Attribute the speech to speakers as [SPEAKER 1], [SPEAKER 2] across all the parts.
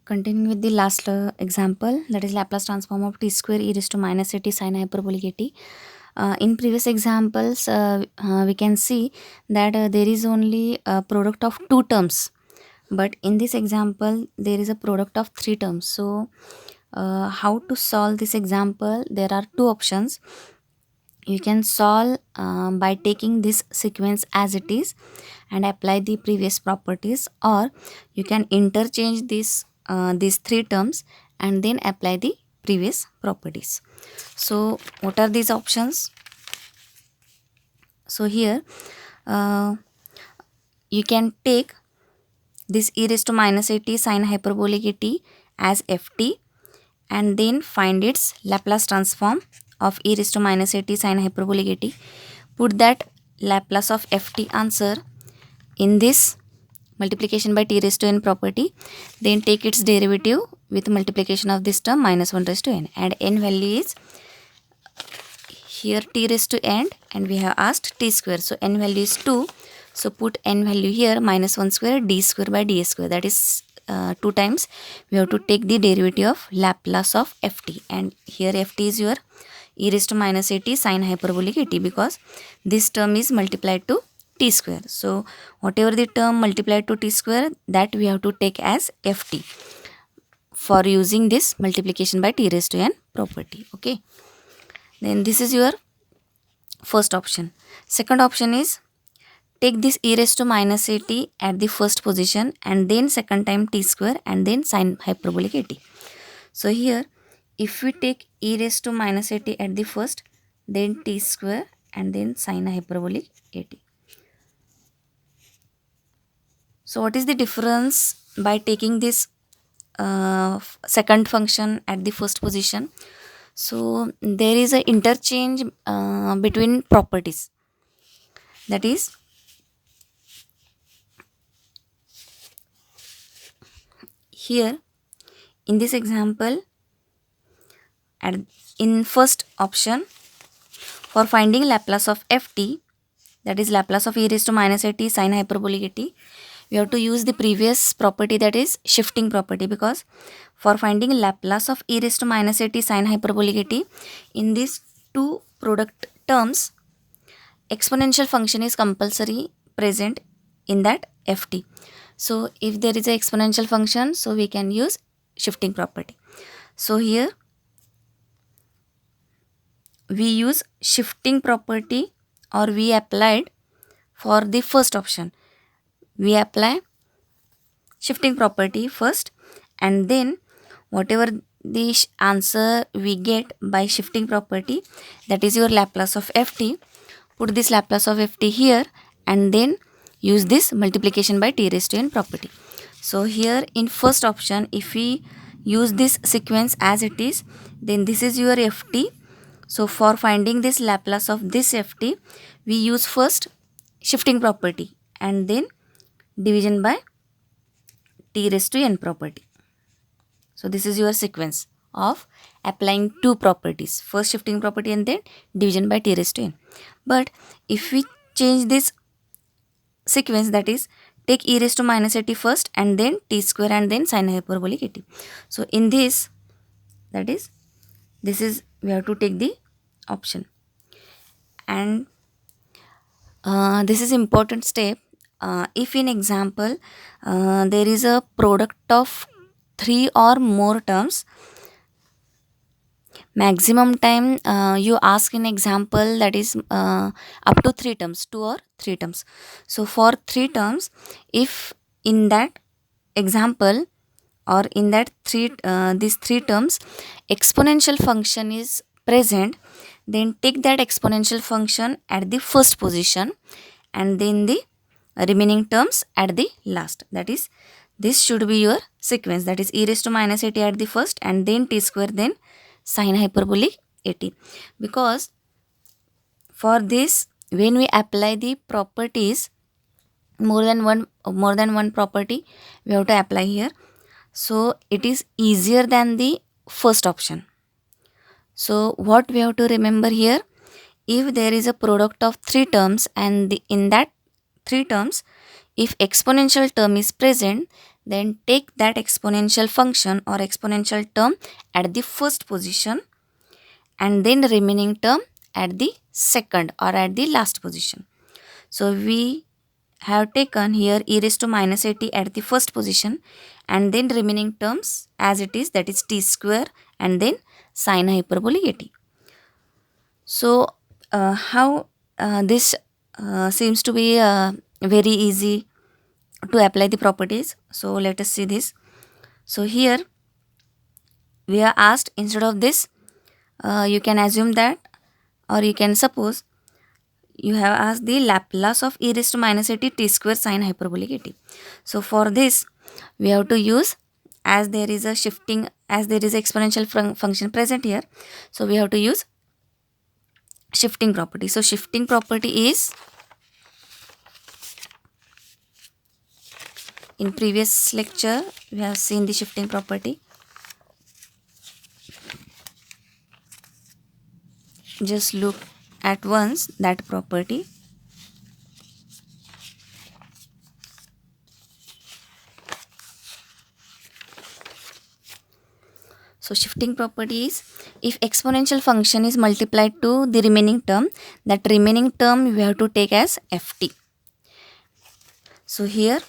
[SPEAKER 1] Continuing with the last example, that is Laplace transform of t square e raised to minus at sine hyperbolic at. In previous examples, we can see that there is only a product of two terms, but in this example, there is a product of three terms. So, how to solve this example? There are two options. You can solve by taking this sequence as it is and apply the previous properties, or you can interchange these three terms and then apply the previous properties. So what are these options? So here uh, you can take this e raised to minus at sine hyperbolic at as ft and then find its Laplace transform of e raised to minus at sine hyperbolic at. Put that Laplace of ft answer in this multiplication by t raised to n property, then take its derivative with multiplication of this term minus 1 raised to n, and n value is here t raised to n and we have asked t square, so n value is 2. So put n value here minus 1 square d square by ds square, that is 2 times we have to take the derivative of Laplace of ft, and here ft is your e raised to minus at sine hyperbolic at, because this term is multiplied to t square. So whatever the term multiplied to t square, that we have to take as ft for using this multiplication by t raised to n property. Okay, then this is your first option. Second option is take this e raised to minus at at the first position and then second time t square and then sine hyperbolic at. So here if we take e raised to minus at at the first, then t square and then sine hyperbolic at. So what is the difference by taking this second function at the first position? So there is a interchange between properties, that is here in this example at in first option, for finding Laplace of ft, that is Laplace of e raised to minus at sine hyperbolic at, we have to use the previous property, that is shifting property, because for finding Laplace of e raised to minus at sine hyperbolic at, in these two product terms exponential function is compulsory present in that ft. So if there is a exponential function, so we can use shifting property. So here we use shifting property, or we applied for the first option. We apply shifting property first, and then whatever the answer we get by shifting property, that is your Laplace of ft. Put this Laplace of ft here and then use this multiplication by t raised to n property. So here in first option, if we use this sequence as it is, then this is your ft. So for finding this Laplace of this ft, we use first shifting property and then division by t raised to n property. So this is your sequence of applying two properties, first shifting property and then division by t raised to n. But if we change this sequence, that is take e raised to minus at first and then t square and then sine hyperbolic at. So in this, that is this is we have to take the option, and this is important step. If in example there is a product of three or more terms, maximum time you ask in example, that is up to three terms, two or three terms. So for three terms, if in that example or in that these three terms exponential function is present, then take that exponential function at the first position and then the remaining terms at the last. That is, this should be your sequence, that is e raised to minus at the first and then t square then sine hyperbolic at. Because for this, when we apply the properties, more than one property we have to apply here, so it is easier than the first option. So what we have to remember here, if there is a product of three terms and in that three terms if exponential term is present, then take that exponential function or exponential term at the first position and then remaining term at the second or at the last position. So we have taken here e raised to minus 80 at the first position and then remaining terms as it is, that is t square and then sine hyperbolic 80. So how this seems to be very easy to apply the properties. So let us see this. So here we are asked, instead of this you can assume that, or you can suppose you have asked the Laplace of e raised to minus 80 t square sine hyperbolic 80. So for this we have to use, as there is a shifting, as there is exponential function present here, so we have to use shifting property. So shifting property is, in previous lecture we have seen the shifting property. Just look at once that property. So shifting property is, if exponential function is multiplied to the remaining term, that remaining term we have to take as ft. So here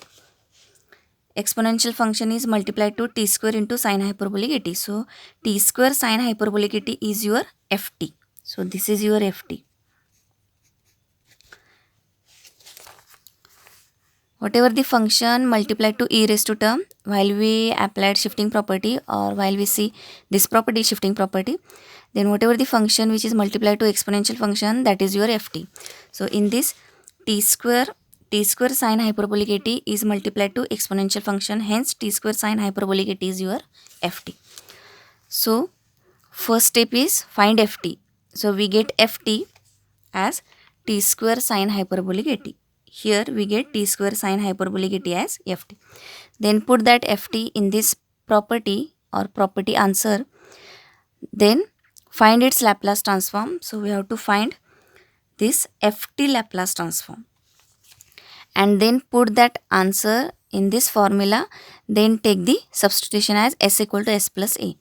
[SPEAKER 1] exponential function is multiplied to t square into sine hyperbolic 80. So t square sine hyperbolic 80 is your ft. So this is your ft. Whatever the function multiplied to e raised to term, while we applied shifting property or while we see this property, shifting property, then whatever the function which is multiplied to exponential function, that is your ft. So in this t square sine hyperbolic 80 is multiplied to exponential function, hence t square sine hyperbolic 80 is your ft. So first step is find ft. So we get ft as t square sine hyperbolic 80. Here we get t square sine hyperbolic 80 as ft. Then put that ft in this property or property answer. Then find its Laplace transform. So we have to find this ft Laplace transform. And then put that answer in this formula. Then take the substitution as s equal to s plus a.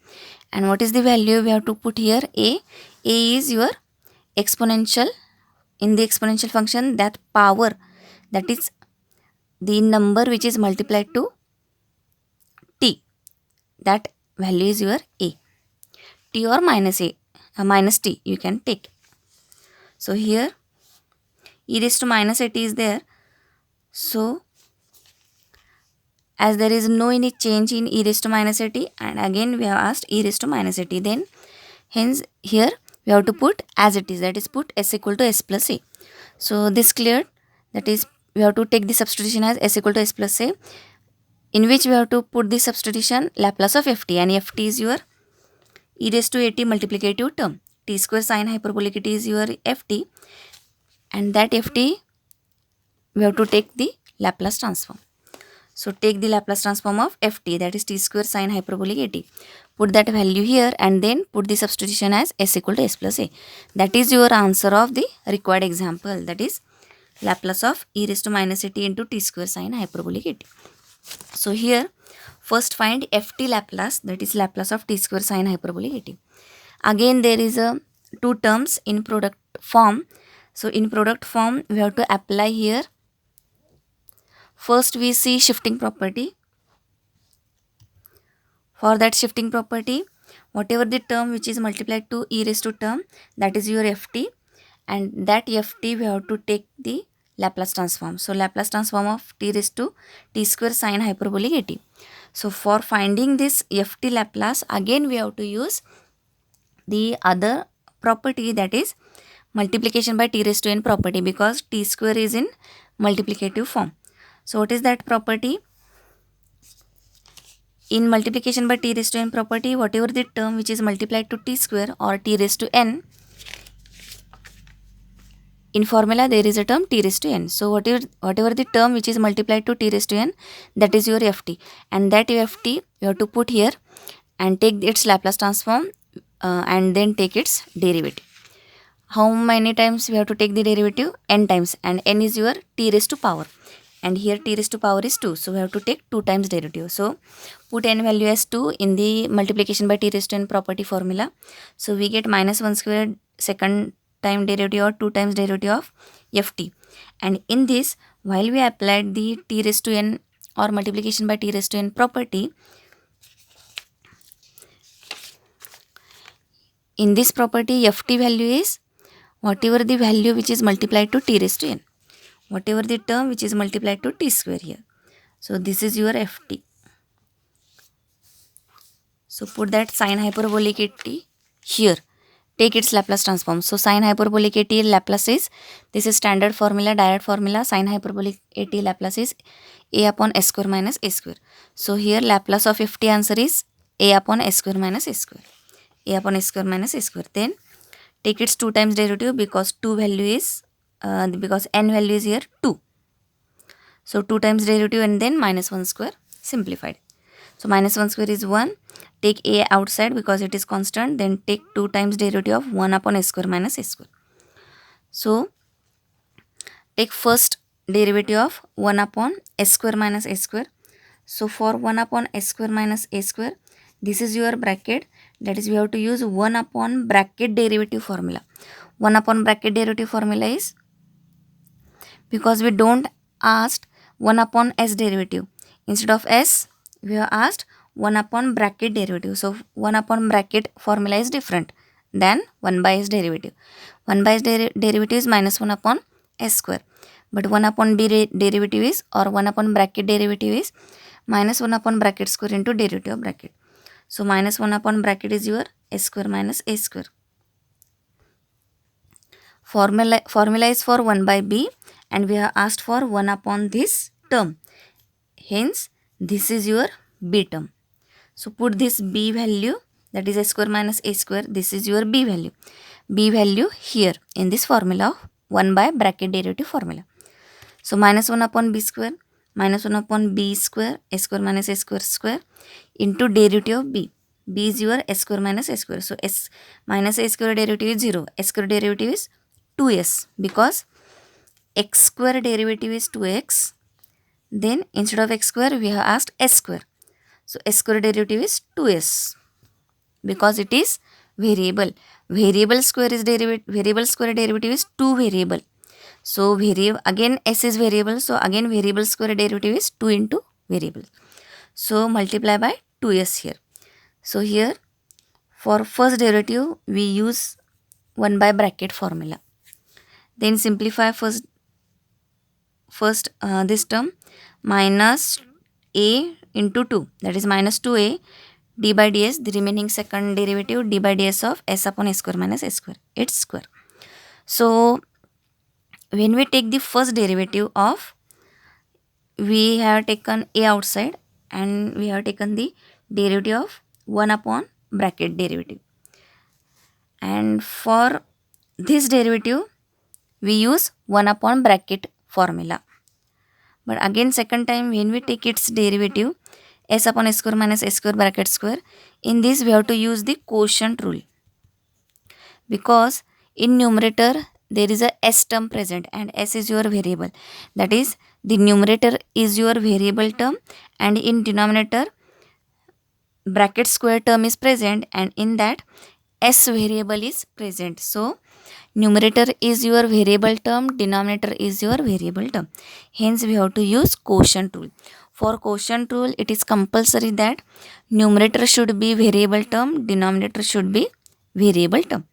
[SPEAKER 1] And what is the value we have to put here? A is your exponential. In the exponential function, that power, that is the number which is multiplied to t, that value is your a. T or minus a, minus t you can take. So here e raised to minus 80 is there. So as there is no any change in e raised to minus 80, and again we have asked e raised to minus 80, then hence here we have to put as it is, that is put s equal to s plus a. So this cleared, that is we have to take the substitution as s equal to s plus a, in which we have to put the substitution Laplace of ft, and ft is your e raised to 80 multiplicative term. T square sine hyperbolic 80 is your ft, and that ft we have to take the Laplace transform. So take the Laplace transform of ft, that is t square sine hyperbolic 80. Put that value here and then put the substitution as s equal to s plus a. That is your answer of the required example, that is Laplace of e raised to minus 80 into t square sine hyperbolic 80. So here first find ft Laplace, that is Laplace of t square sine hyperbolic 80. Again there is a two terms in product form. So in product form we have to apply here. First we see shifting property. For that shifting property, whatever the term which is multiplied to e raised to term, that is your ft, and that ft we have to take the Laplace transform. So Laplace transform of t raised to t square sine hyperbolic 80. So for finding this ft Laplace, again we have to use the other property, that is multiplication by t raised to n property, because t square is in multiplicative form. So what is that property? In multiplication by t raised to n property, whatever the term which is multiplied to t square or t raised to n, in formula there is a term t raised to n. So whatever the term which is multiplied to t raised to n, that is your ft, and that ft you have to put here and take its Laplace transform and then take its derivative. How many times we have to take the derivative? N times, and n is your t raised to power. and here t raised to power is 2, so we have to take 2 times derivative. So put n value as 2 in the multiplication by t raised to n property formula. So we get minus 1 square second time derivative or 2 times derivative of ft. And in this, while we applied the t raised to n or multiplication by t raised to n property, in this property ft value is whatever the value which is multiplied to t raised to n, whatever the term which is multiplied to t square here. So this is your ft. So put that sine hyperbolic at t here. Take its Laplace transform. So sine hyperbolic at t Laplace is, this is standard formula, direct formula. Sine hyperbolic at t Laplace is a upon s square minus a square. So here Laplace of ft answer is a upon s square minus a square. A upon s square minus a square. Then take its 2 times derivative because 2 value is because n value is here 2. So 2 times derivative and then minus 1 square simplified. So minus 1 square is 1. Take a outside because it is constant. Then take 2 times derivative of 1 upon s square minus a square. So take first derivative of 1 upon s square minus a square. So for 1 upon s square minus a square, this is your bracket. That is, we have to use 1 upon bracket derivative formula. 1 upon bracket derivative formula is, because we don't asked 1 upon s derivative. Instead of s, we have asked 1 upon bracket derivative. So 1 upon bracket formula is different than 1 by s derivative. 1 by s derivative is minus 1 upon s square. But 1 upon b derivative is, or 1 upon bracket derivative is minus 1 upon bracket square into derivative of bracket. So minus 1 upon bracket is your s square minus a square. Formula is for 1 by b, and we have asked for 1 upon this term. Hence, this is your b term. So put this b value, that is s square minus a square, this is your b value. B value here in this formula of 1 by bracket derivative formula. So minus 1 upon b square, minus 1 upon b square, s square minus a square square into derivative of b. B is your s square minus a square. So s minus a square derivative is 0. S square derivative is 2s, because x square derivative is 2x. Then instead of x square, we have asked s square. So s square derivative is 2s, because it is variable. Variable square square derivative is 2 variable. So again s is variable. So again variable square derivative is 2 into variable. So multiply by 2s here. So here for first derivative we use 1 by bracket formula. Then simplify first this term, minus a into 2, that is minus 2a d by ds, the remaining second derivative d by ds of s upon s square minus s square, its square. So when we take the first derivative of, we have taken a outside and we have taken the derivative of 1 upon bracket derivative. And for this derivative, we use 1 upon bracket formula. But again second time when we take its derivative, s upon s square minus s square bracket square, in this we have to use the quotient rule, because in numerator there is a s term present and s is your variable. That is, the numerator is your variable term, and in denominator bracket square term is present, and in that s variable is present. So numerator is your variable term, denominator is your variable term. Hence we have to use quotient rule. For quotient rule, it is compulsory that numerator should be variable term, denominator should be variable term.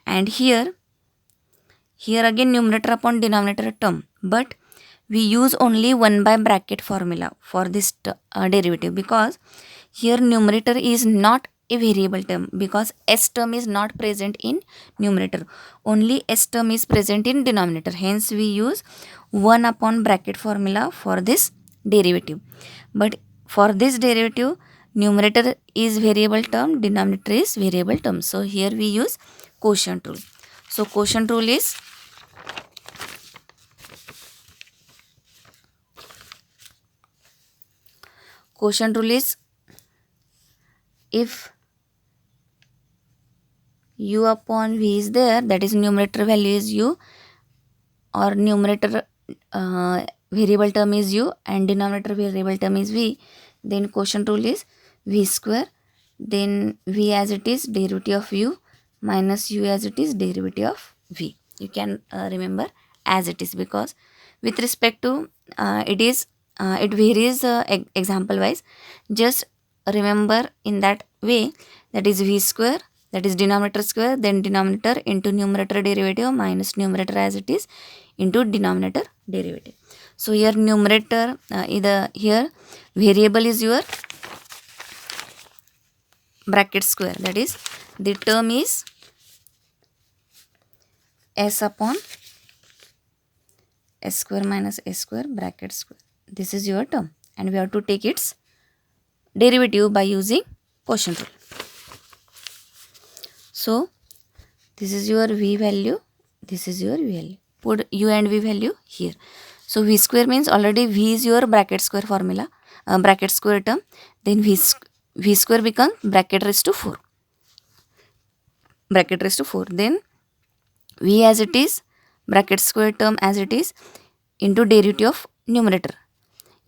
[SPEAKER 1] And here again numerator upon denominator term, but we use only 1 by bracket formula for this derivative, because here numerator is not a variable term, because s term is not present in numerator, only s term is present in denominator. Hence we use 1 upon bracket formula for this derivative. But for this derivative, numerator is variable term, denominator is variable term. So here we use quotient rule. So quotient rule is, if u upon v is there, that is numerator value is u, or numerator variable term is u and denominator variable term is v, then quotient rule is v square, then v as it is derivative of u minus u as it is derivative of v. You can remember as it is, because with respect to it varies example wise. Just remember in that way, that is v square, that is denominator square, then denominator into numerator derivative minus numerator as it is into denominator derivative. So here numerator here variable is your bracket square, that is the term is s upon s square minus s square bracket square. This is your term, and we have to take its derivative by using quotient rule. So this is your v value, this is your v value. Put u and v value here. So v square means already v is your bracket square formula, bracket square term. Then v square becomes bracket raised to 4. Bracket raised to 4. Then v as it is, bracket square term as it is, into derivative of numerator.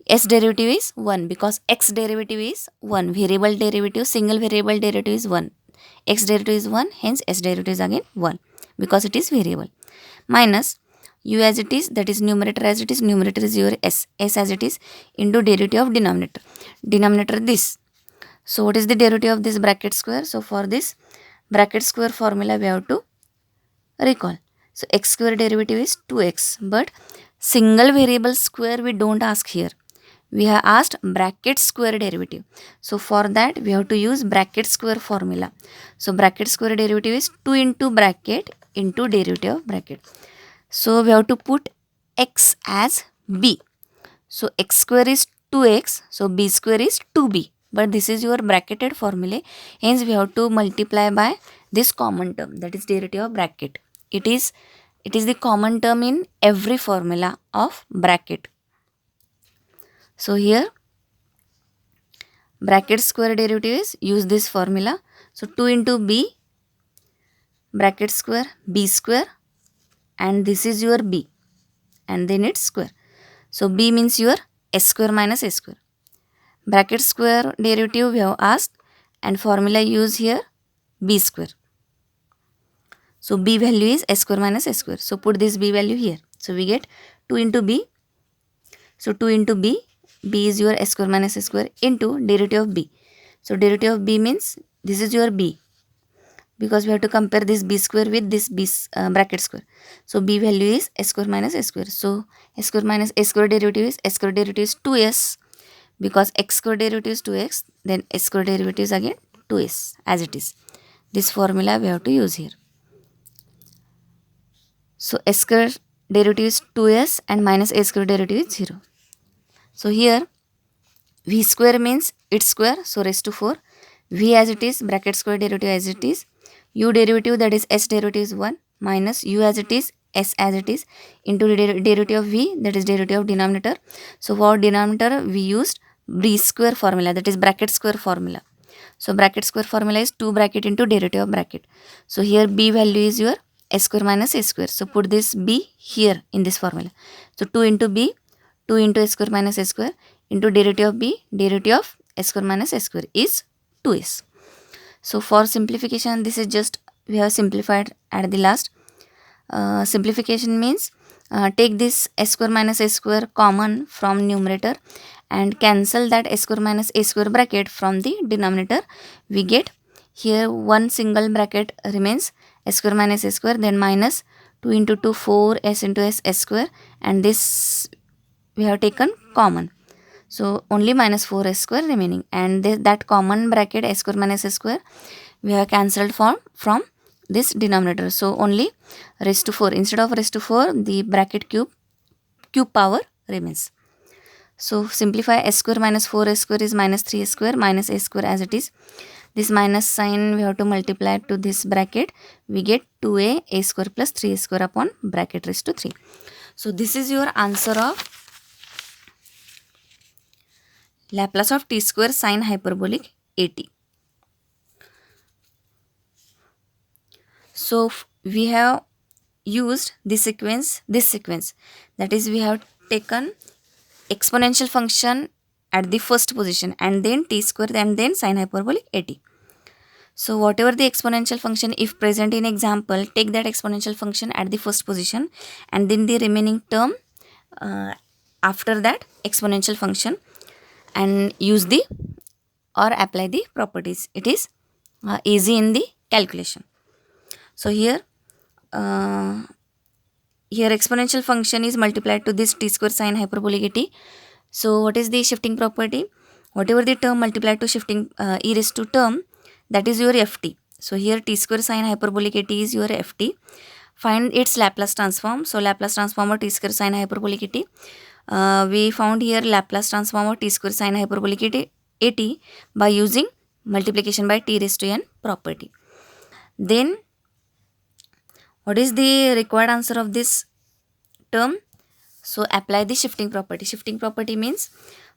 [SPEAKER 1] S derivative is 1 because x derivative is 1. Variable derivative, single variable derivative is 1. X derivative is 1, hence s derivative is again 1 because it is variable. Minus u as it is, that is numerator as it is, numerator is your s as it is, into derivative of denominator. Denominator this. So what is the derivative of this bracket square? So for this bracket square formula we have to recall. So x square derivative is 2x, but single variable square we don't ask here. We have asked bracket square derivative. So for that we have to use bracket square formula. So bracket square derivative is 2 into bracket into derivative of bracket. So we have to put x as b. So x square is 2x, so b square is 2b. But this is your bracketed formula, hence we have to multiply by this common term, that is derivative of bracket. It is the common term in every formula of bracket. So here bracket square derivative is use this formula. So 2 into b bracket square b square, and this is your b, and then its square. So b means your s square minus s square. Bracket square derivative we have asked, and formula use here b square. So b value is s square minus s square. So put this b value here. So we get 2 into b. So 2 into b, b is your s square minus s square into derivative of b. So derivative of b means this is your b, because we have to compare this b square with this b bracket square. So b value is s square minus s square. So s square minus s square derivative is s square derivative is 2s, because x square derivative is 2x, then s square derivative is again 2s as it is. This formula we have to use here. So s square derivative is 2s and minus a square derivative is 0. So here v square means its square, so raised to 4. V as it is, bracket square derivative as it is. U derivative, that is s derivative is 1, minus u as it is, s as it is, into derivative of v, that is derivative of denominator. So for denominator we used b square formula, that is bracket square formula. So bracket square formula is 2 bracket into derivative of bracket. So here b value is your s square minus s square. So put this b here in this formula. So 2 into b, 2 into s square minus s square into derivative of b, derivative of s square minus s square is 2s. So for simplification, this is just we have simplified at the last. Simplification means take this s square minus s square common from numerator and cancel that s square minus a square bracket from the denominator. We get here one single bracket remains, s square minus s square, then minus 2 into 2 4 s into s square, and this we have taken common. So only minus 4s square remaining, and that common bracket s square minus s square we have cancelled from this denominator. So only raised to 4. Instead of raised to 4, the bracket cube power remains. So simplify s square minus 4s square is minus 3s square minus a square as it is. This minus sign we have to multiply to this bracket. We get 2a square plus 3a square upon bracket raised to 3. So this is your answer of Laplace of t square sine hyperbolic at. So we have used this sequence, that is we have taken exponential function at the first position and then t square and then sine hyperbolic at. So whatever the exponential function if present in example, take that exponential function at the first position and then the remaining term after that exponential function and use the or apply the properties. It is easy in the calculation. So here exponential function is multiplied to this t square sine hyperbolic at. So what is the shifting property? Whatever the term multiplied to shifting e raised to term, that is your ft. So here t square sine hyperbolic at is your ft. Find its Laplace transform. So Laplace transform of t square sine hyperbolic at. We found here Laplace transform of t square sine hyperbolic at by using multiplication by t raised to n property. Then what is the required answer of this term? So apply the shifting property. Shifting property means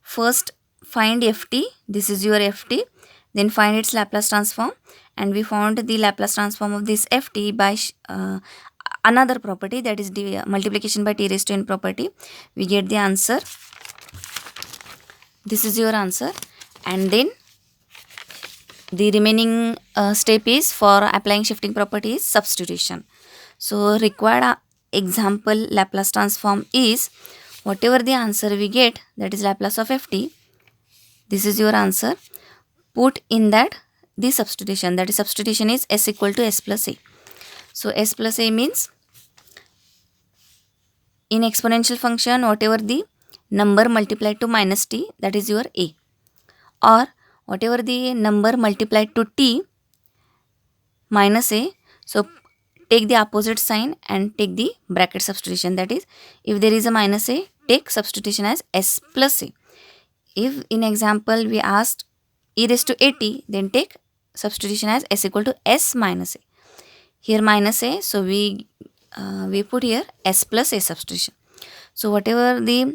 [SPEAKER 1] first find ft, this is your ft, then find its Laplace transform, and we found the Laplace transform of this ft by another property, that is the multiplication by t raised to n property. We get the answer. This is your answer, and then the remaining step is for applying shifting property is substitution. So required example Laplace transform is whatever the answer we get, that is Laplace of ft. This is your answer. Put in that the substitution, that is substitution is s equal to s plus a. So s plus a means in exponential function whatever the number multiplied to minus t, that is your a, or whatever the number multiplied to t minus a, so take the opposite sign and take the bracket substitution, that is if there is a minus a, take substitution as s plus a. If in example we asked e raised to at, then take substitution as s equal to s minus a. Here minus a, so we put here s plus a substitution. So whatever the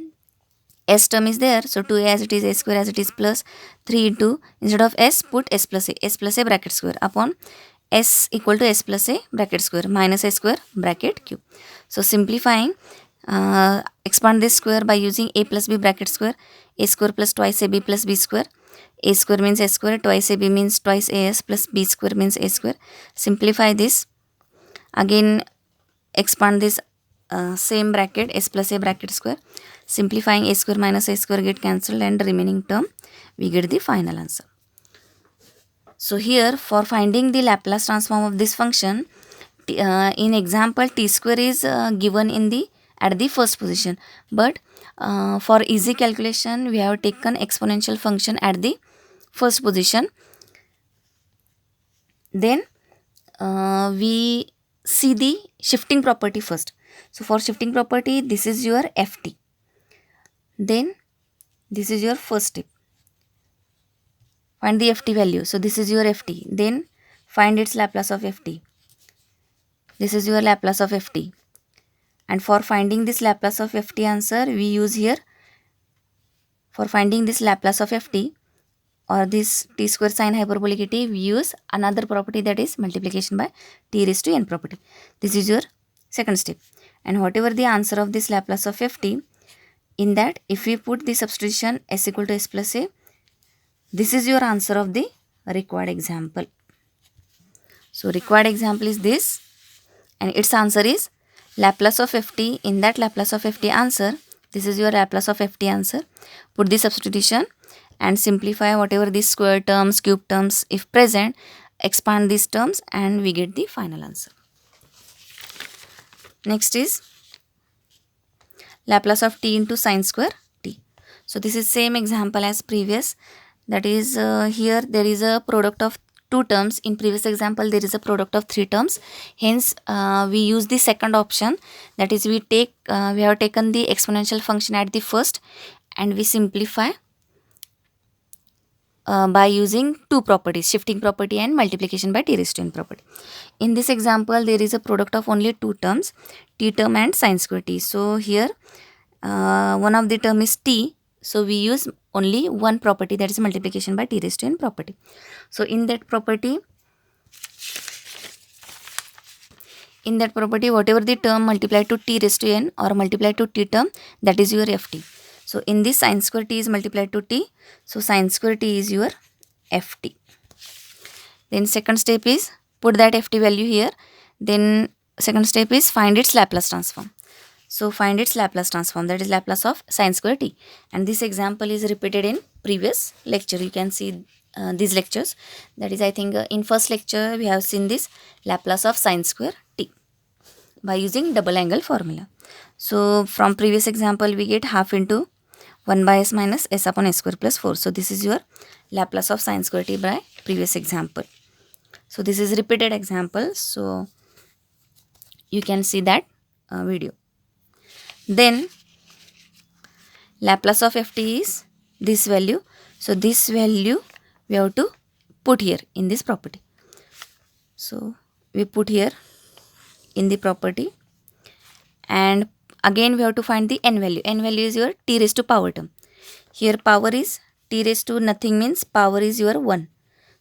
[SPEAKER 1] s term is there, so 2a as it is, a square as it is, plus 3 into, instead of s put s plus a bracket square upon s equal to s plus a bracket square minus a square bracket cube. So simplifying, expand this square by using a plus b bracket square, a square plus twice ab plus b square. A square means a square, twice ab means twice as, plus b square means a square. Simplify this. Again expand this same bracket, s plus a bracket square. Simplifying, a square minus a square get cancelled and remaining term we get the final answer. So here for finding the Laplace transform of this function, in example t square is given in the at the first position, but for easy calculation we have taken exponential function at the first position. Then we see the shifting property first. So for shifting property, this is your ft, then this is your first step, find the ft value. So this is your ft, then find its Laplace of ft. This is your Laplace of ft, and for finding this Laplace of ft answer, we use here, for finding this Laplace of ft or this t square sine hyperbolic at, we use another property, that is multiplication by t raised to n property. This is your second step, and whatever the answer of this Laplace of ft, in that if we put the substitution s equal to s plus a, this is your answer of the required example. So required example is this, and its answer is Laplace of ft. In that Laplace of ft answer, this is your Laplace of ft answer. Put the substitution and simplify whatever these square terms, cube terms if present, expand these terms and we get the final answer. Next is Laplace of t into sine square t. So this is same example as previous, that is here there is a product of two terms. In previous example there is a product of three terms, hence we use the second option, that is we have taken the exponential function at the first and we simplify by using two properties, shifting property and multiplication by t raised to n property. In this example there is a product of only two terms, t term and sine square t. So here one of the term is t, so we use only one property, that is multiplication by t raised to n property. So in that property whatever the term multiplied to t raised to n or multiplied to t term, that is your ft. So in this sin square t is multiplied to t. So sin square t is your ft. Then second step is put that ft value here. Then second step is find its Laplace transform. So find its Laplace transform, that is Laplace of sin square t. And this example is repeated in previous lecture. You can see these lectures. That is, I think in first lecture we have seen this Laplace of sin square t by using double angle formula. So from previous example we get half into 1 by s minus s upon s square plus 4. So this is your Laplace of sin square t by previous example. So this is repeated example. So you can see that video. Then Laplace of ft is this value. So this value we have to put here in this property. So we put here in the property, and again we have to find the n value. N value is your t raised to power term. Here power is t raised to nothing, means power is your 1.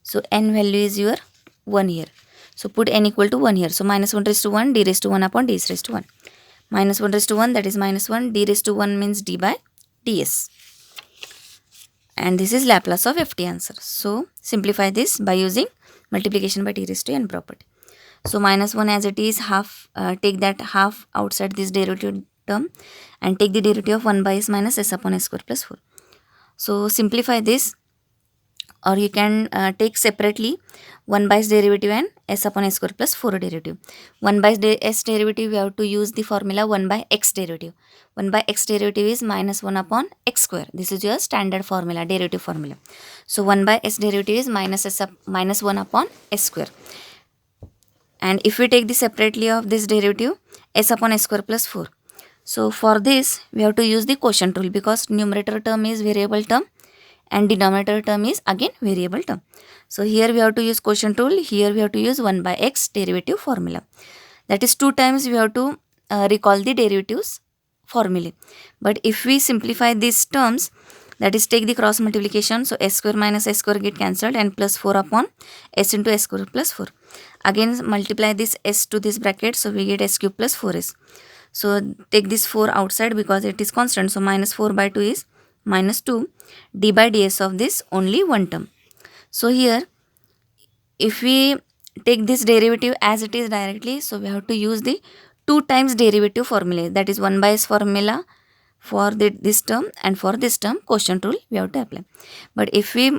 [SPEAKER 1] So n value is your 1 here. So put n equal to 1 here. So minus 1 raised to 1 d raised to 1 upon d is raised to 1. Minus 1 raised to 1, that is minus 1. D raised to 1 means d by ds. And this is Laplace of ft answer. So simplify this by using multiplication by t raised to n property. So minus 1 as it is, half, take that half outside this derivative term and take the derivative of 1 by s minus s upon s square plus 4. So simplify this, or you can take separately 1 by s derivative and s upon s square plus 4 derivative. 1 by s derivative we have to use the formula 1 by x derivative. 1 by x derivative is minus 1 upon x square. This is your standard formula, derivative formula. So 1 by s derivative is minus 1 upon s square. And if we take the separately of this derivative, s upon s square plus 4. So for this we have to use the quotient rule, because numerator term is variable term and denominator term is again variable term. So here we have to use quotient rule, here we have to use 1 by x derivative formula. That is 2 times we have to recall the derivatives formula. But if we simplify these terms, that is take the cross multiplication, so s square minus s square get cancelled and plus 4 upon s into s square plus 4. Again multiply this s to this bracket, so we get s cube plus 4s. So take this 4 outside because it is constant, so minus 4 by 2 is minus 2 d by ds of this only one term. So here if we take this derivative as it is directly, so we have to use the 2 times derivative formula, that is 1 by s formula for this term, and for this term quotient rule we have to apply. But if we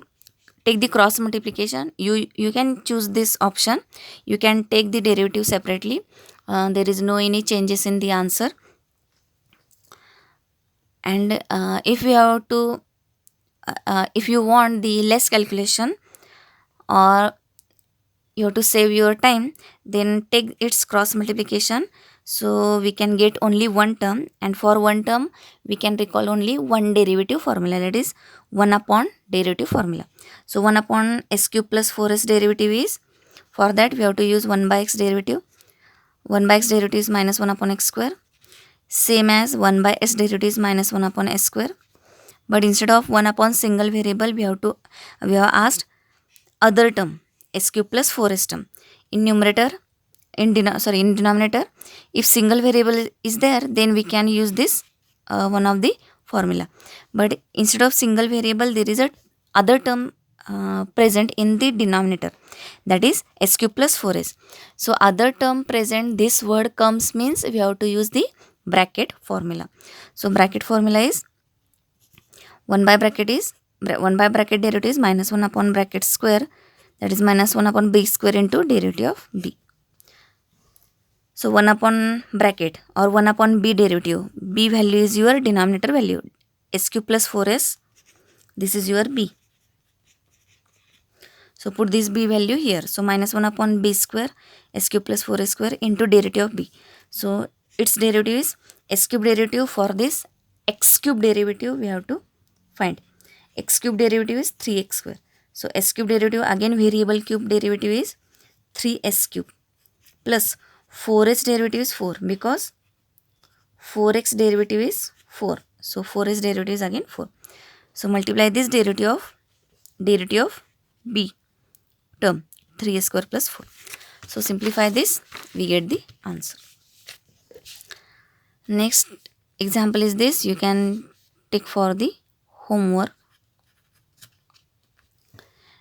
[SPEAKER 1] take the cross multiplication, you can choose this option. You can take the derivative separately. There is no any changes in the answer. And if we have to if you want the less calculation, or you have to save your time, then take its cross multiplication, so we can get only one term, and for one term we can recall only one derivative formula, that is 1 upon derivative formula. So 1 upon s cube plus 4s derivative is, for that we have to use 1 by x derivative. 1 by x derivative is minus 1 upon x square, same as 1 by s derivative is minus 1 upon s square. But instead of 1 upon single variable, we have asked other term, s cube plus 4s term. In numerator, in denominator, if single variable is there, then we can use this one of the formula. But instead of single variable, there is a other term present in the denominator, that is s cube plus 4s. So other term present, this word comes means we have to use the bracket formula. So bracket formula is 1 by bracket derivative is minus 1 upon bracket square, that is minus 1 upon b square into derivative of b. So 1 upon bracket or 1 upon b derivative, b value is your denominator value, s cube plus 4s, this is your b. So put this b value here, so minus 1 upon b square, s cube plus 4s square into derivative of b. So its derivative is s cube derivative. For this x cube derivative we have to find. X cube derivative is 3x square. So s cube derivative, again variable cube derivative is 3s cube plus 4s derivative is 4, because 4x derivative is 4. So 4s derivative is again 4. So multiply this derivative of b term, 3s square plus 4. So simplify this, we get the answer. Next example is this. You can take for the homework.